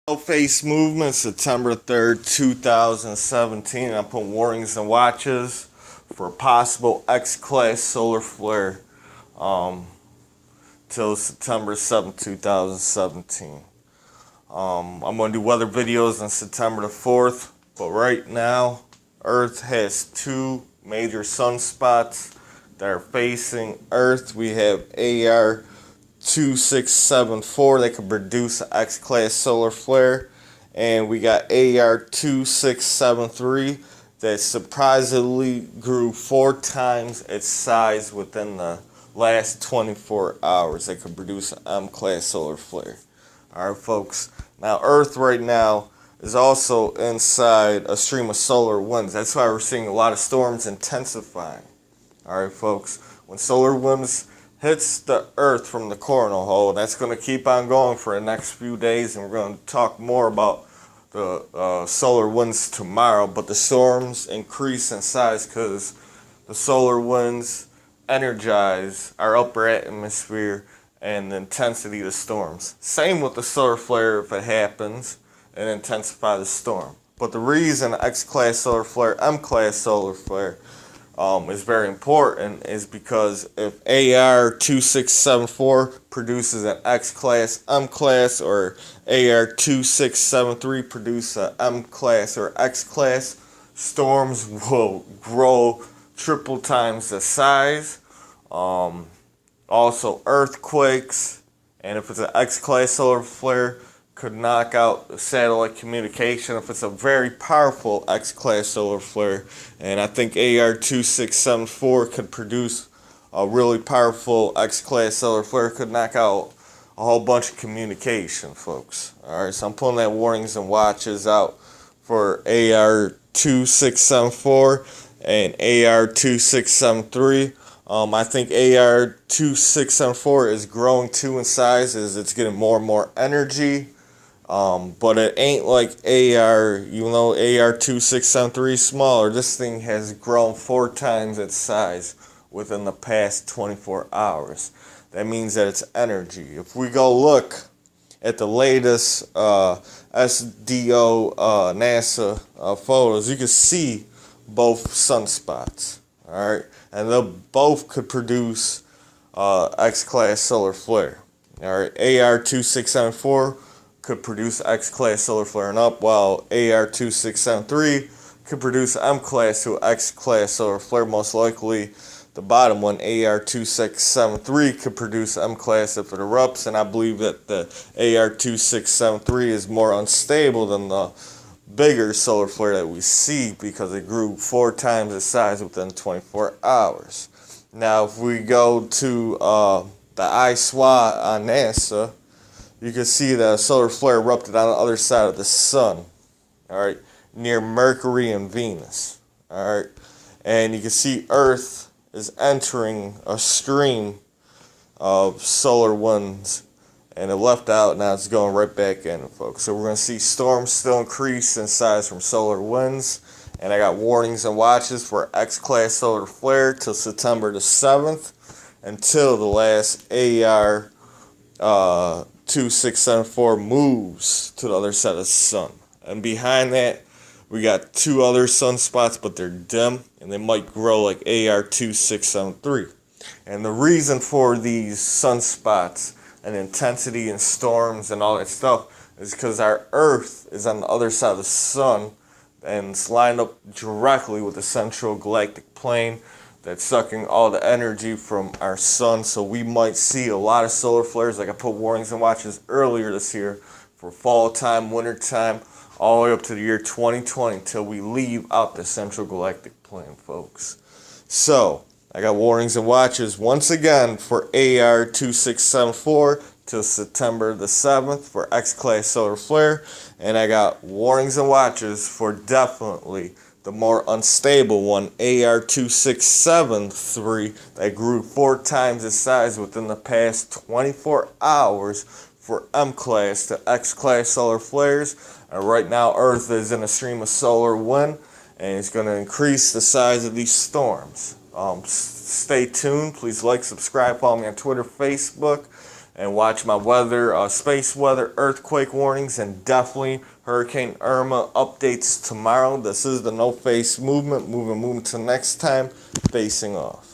Face movement, September 3rd, 2017. I'm putting warnings and watches for a possible X-class solar flare till September 7th, 2017. I'm going to do weather videos on September the 4th, but right now, Earth has two major sunspots that are facing Earth. We have AR674 that can produce an X-class solar flare, and we got AR673 that surprisingly grew 4 times its size within the last 24 hours. That could produce an M-class solar flare. Alright, folks. Now, Earth right now is also inside a stream of solar winds. That's why we're seeing a lot of storms intensifying. Alright, folks. When solar winds hits the Earth from the coronal hole, that's going to keep on going for the next few days, and we're going to talk more about the solar winds tomorrow. But the storms increase in size because the solar winds energize our upper atmosphere and the intensity of the storms. Same with the solar flare if it happens and intensify the storm. But the reason X-class solar flare, M-class solar flare is very important is because if AR2674 produces an X-class, M-class, or AR2673 produces an M-class or X-class, storms will grow triple times the size. Also earthquakes, and if it's an X-class solar flare, could knock out satellite communication if it's a very powerful X-class solar flare. And I think AR2674 could produce a really powerful X-class solar flare, could knock out a whole bunch of communication, folks. Alright, so I'm pulling that warnings and watches out for AR2674 and AR2673. I think AR2674 is growing too in size as it's getting more and more energy. But it ain't like AR2673 is smaller. This thing has grown 4 times its size within the past 24 hours. That means that it's energy. If we go look at the latest SDO NASA photos, you can see both sunspots. Alright, and they both could produce X-class solar flare. Alright, AR2674 could produce X-class solar flare and up, while AR2673 could produce M-class to X-class solar flare. Most likely, the bottom one, AR2673, could produce M-class if it erupts, and I believe that the AR2673 is more unstable than the bigger solar flare that we see because it grew 4 times its size within 24 hours. Now, if we go to the iSWAT on NASA, you can see that a solar flare erupted on the other side of the sun, alright, near Mercury and Venus, alright, and you can see Earth is entering a stream of solar winds, and it left out, now it's going right back in, folks. So we're going to see storms still increase in size from solar winds, and I got warnings and watches for X-class solar flare till September the 7th, until the last AR2674 moves to the other side of the sun. And behind that, we got 2 other sunspots, but they're dim, and they might grow like AR2673. And the reason for these sunspots and intensity and storms and all that stuff is because our Earth is on the other side of the sun, and it's lined up directly with the central galactic plane that's sucking all the energy from our sun. So we might see a lot of solar flares, like I put warnings and watches earlier this year, for fall time, winter time, all the way up to the year 2020 until we leave out the central galactic plane, folks. So I got warnings and watches once again for AR2674 till September the 7th for X-class solar flare, and I got warnings and watches for definitely the more unstable one, AR2673, that grew 4 times its size within the past 24 hours for M-class to X-class solar flares. And right now, Earth is in a stream of solar wind, and it's going to increase the size of these storms. Stay tuned. Please like, subscribe, follow me on Twitter, Facebook, and watch my weather, space weather, earthquake warnings, and definitely Hurricane Irma updates tomorrow. This is the No Face Movement. Moving to next time. Facing off.